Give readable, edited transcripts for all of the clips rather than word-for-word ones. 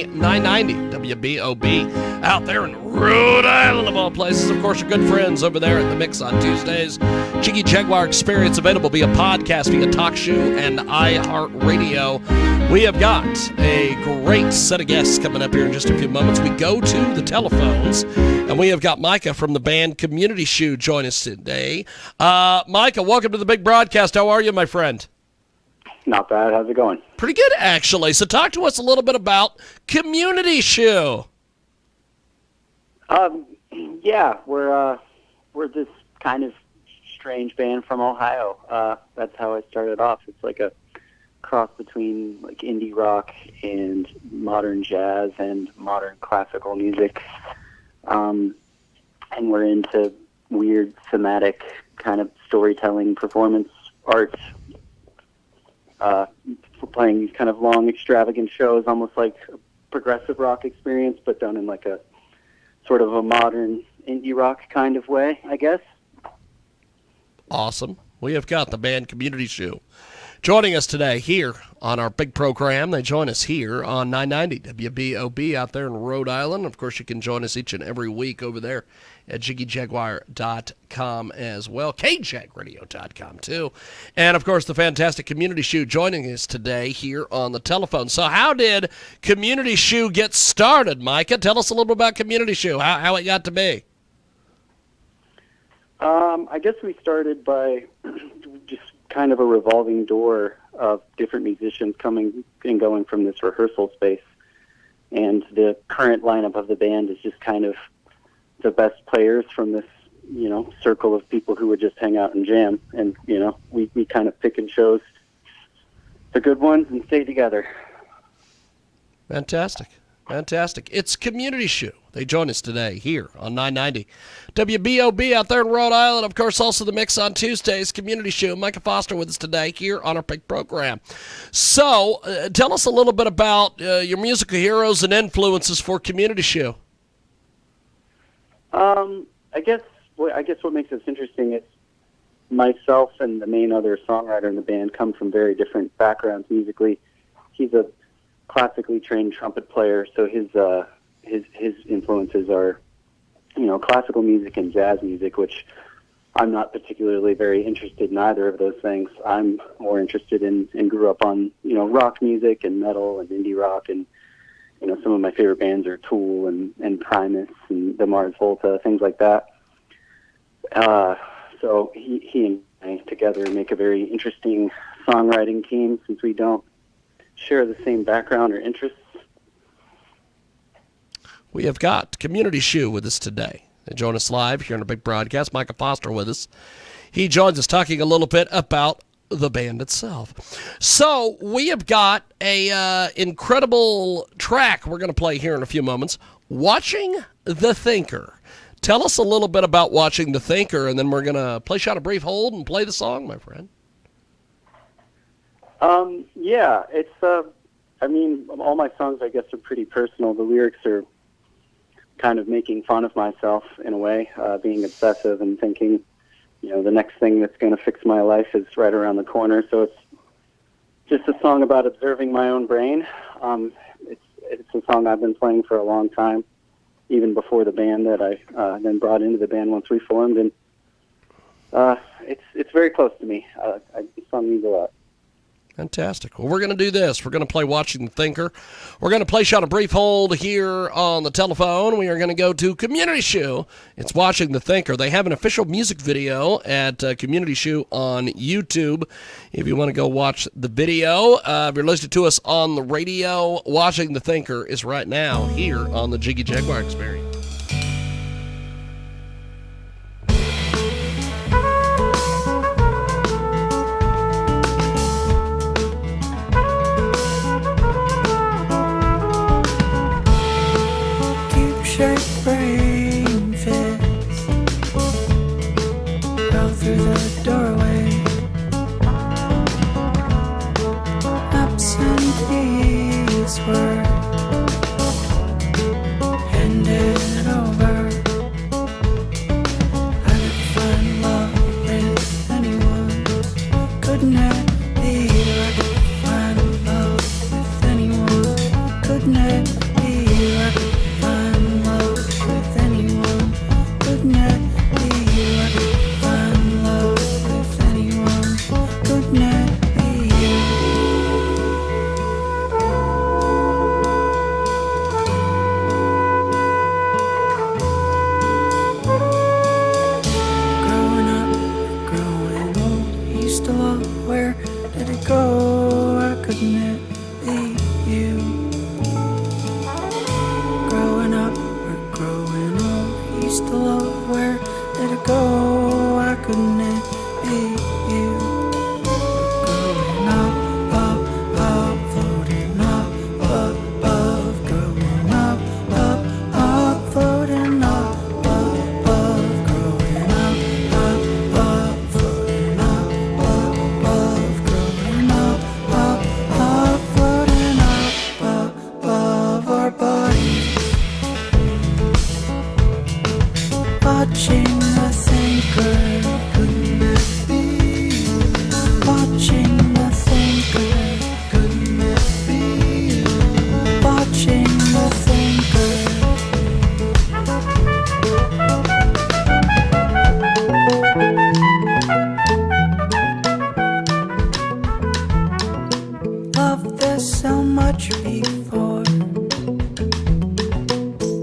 today, 990 WBOB, out there in Rhode Island, of all places. Of course, your good friends over there at The Mix on Tuesdays. Jiggy Jaguar Experience available via podcast, via TalkShoe, and iHeartRadio. We have got a great set of guests coming up here in just a few moments. We go to the telephones, and we have got Micah from the band Community Shoe join us today. Micah, welcome to the big broadcast. How are you, my friend? Not bad. How's it going? Pretty good, actually. So talk to us a little bit about Community Shoe. Yeah, we're this kind of strange band from Ohio. That's how I started off. It's like a cross between like indie rock and modern jazz and modern classical music. And we're into weird thematic kind of storytelling, performance art. We're playing these kind of long, extravagant shows, almost like a progressive rock experience, but done in like a sort of a modern indie rock kind of way, I guess. Awesome. We have got the band Community Shoe joining us today here on our big program. They join us here on 990 WBOB out there in Rhode Island. Of course, you can join us each and every week over there at JiggyJaguar.com as well, KJAGradio.com too. And, of course, the fantastic Community Shoe joining us today here on the telephone. So how did Community Shoe get started, Micah? Tell us a little bit about Community Shoe, how it got to be. I guess we started by just kind of a revolving door of different musicians coming and going from this rehearsal space. And the current lineup of the band is just kind of the best players from this, circle of people who would just hang out and jam. And, we kind of pick and chose the good ones and stay together. Fantastic. It's Community Shoe. They join us today here on 990 WBOB out there in Rhode Island. Of course, also the Mix on Tuesdays. Community Shoe. Micah Foster with us today here on our big program. So, tell us a little bit about your musical heroes and influences for Community Shoe. I guess what makes this interesting is myself and the main other songwriter in the band come from very different backgrounds musically. He's a classically trained trumpet player, so his influences are, classical music and jazz music, which I'm not particularly very interested in either of those things. I'm more interested in and grew up on, rock music and metal and indie rock, and some of my favorite bands are Tool and Primus and the Mars Volta, things like that. So he and I together make a very interesting songwriting team since we don't share the same background or interests. We have got Community Shoe with us today. They join us live here on a big broadcast. Micah Foster with us. He joins us talking a little bit about the band itself. So we have got a incredible track we're going to play here in a few moments, Watching the Thinker. Tell us a little bit about Watching the Thinker, and then we're going to play Shot a Brief Hold and play the song, my friend. Yeah, it's, all my songs, I guess, are pretty personal. The lyrics are kind of making fun of myself in a way, being obsessive and thinking, the next thing that's going to fix my life is right around the corner. So it's just a song about observing my own brain. It's a song I've been playing for a long time, even before the band that I then brought into the band once we formed. And it's very close to me. The song means a lot. Fantastic. Well, we're going to do this. We're going to play Watching the Thinker. We're going to play Shot a Brief Hold here on the telephone. We are going to go to Community Shoe. It's Watching the Thinker. They have an official music video at Community Shoe on YouTube. If you want to go watch the video, if you're listening to us on the radio, Watching the Thinker is right now here on the Jiggy Jaguar Experience. Brain fits out through the doorway. Absentees were ended. you, I could find love with anyone. Couldn't it be you, I could find love with anyone. Couldn't it be you? Growing up, growing old, you still love, where did it go? Why couldn't it be you? Growing up, we're growing old, you still love, where did it go? Why couldn't it be you? Growing up, floating up, above, growing up, floating up, above, growing up, floating up, above, growing up, floating up, above our bodies. Watching the thinker, couldn't it be you? Watching the thinker, couldn't it be you? Watching the thinker. Loved this so much before.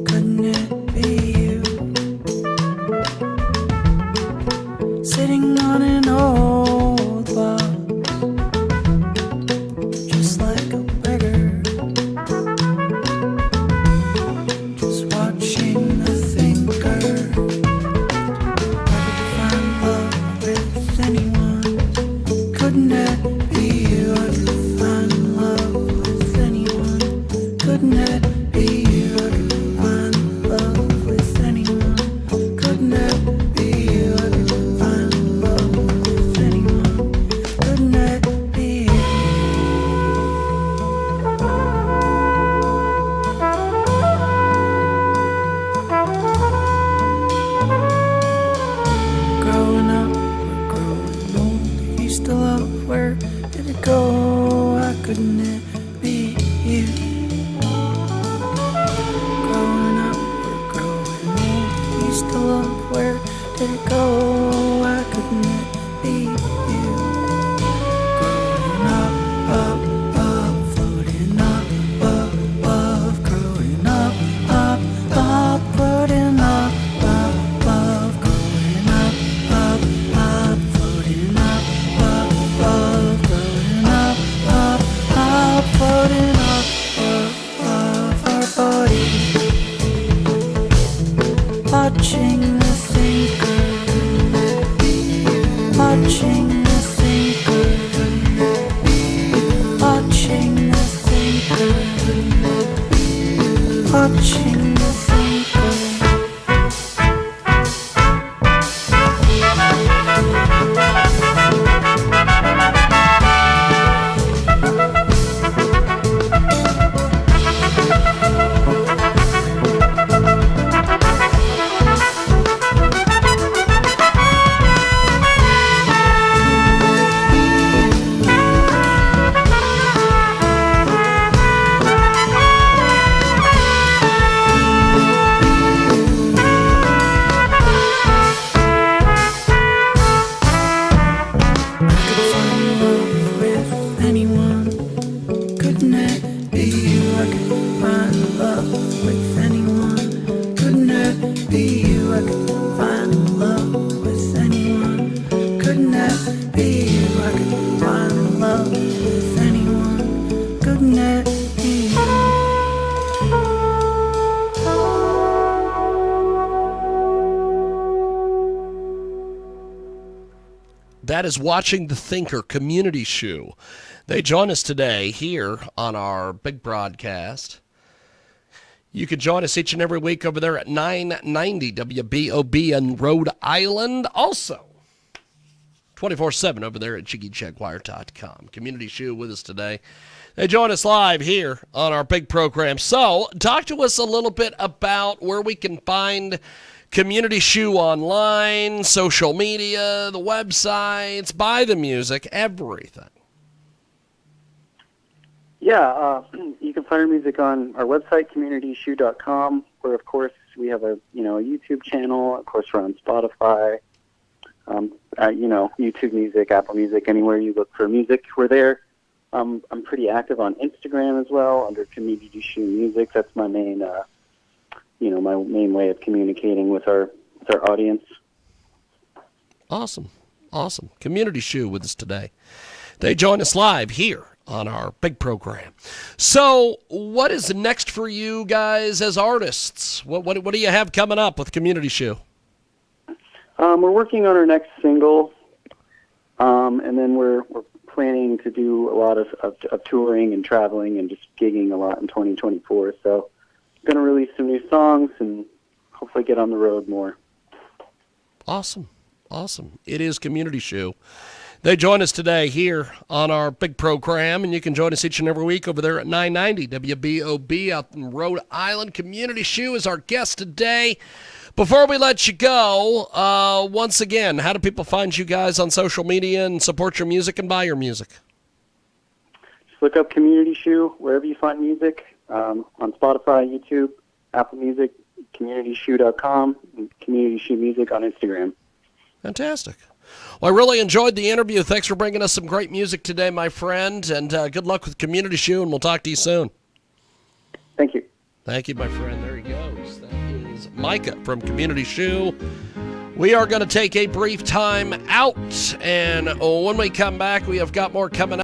Couldn't it be you? Sitting on an old box, just like a beggar, just watching the thinker. I could find love with anyone. Couldn't it be you? I could find love with anyone. Couldn't it be you? I could find love with anyone. Couldn't it be you? I could find love with anyone. Couldn't it be you? Growing up, we're growing old. You still love, where did it go? Why couldn't it be you? Growing up, we're growing old. You still love, where did it go? Why couldn't it be you? Growing up, floating up, above, growing up, floating up, above, growing up, floating up, above, growing up, floating up, above our bodies. Watching the thinker, watching the thinker, watching the thinker, watching the thinker. That is Watching the Thinker Community Shoe. They join us today here on our big broadcast. You can join us each and every week over there at 990 WBOB in Rhode Island. Also, 24/7 over there at JiggyJaguar.com. Community Shoe with us today. They join us live here on our big program. So, talk to us a little bit about where we can find Community Shoe online, social media, the websites, buy the music, everything. Yeah, you can find our music on our website, communityshoe.com, where, of course, we have a YouTube channel. Of course, we're on Spotify, YouTube Music, Apple Music, anywhere you look for music, we're there. I'm pretty active on Instagram as well under Community Shoe Music. That's my main, my main way of communicating with our audience. Awesome. Community Shoe with us today. They join us live here on our big program. So what is next for you guys as artists? What do you have coming up with Community Shoe? We're working on our next single, and then we're planning to do a lot of touring and traveling and just gigging a lot in 2024. So going to release some new songs and hopefully get on the road more. Awesome. It is Community Shoe. They join us today here on our big program, and you can join us each and every week over there at 990 WBOB out in Rhode Island. Community Shoe is our guest today. Before we let you go, once again, how do people find you guys on social media and support your music and buy your music? Just look up Community Shoe wherever you find music, on Spotify, YouTube, Apple Music, communityshoe.com, and Community Shoe Music on Instagram. Fantastic. Well, I really enjoyed the interview. Thanks for bringing us some great music today, my friend, and good luck with Community Shoe, and we'll talk to you soon. Thank you. Thank you, my friend. There he goes. That is Micah from Community Shoe. We are going to take a brief time out, and when we come back, we have got more coming up.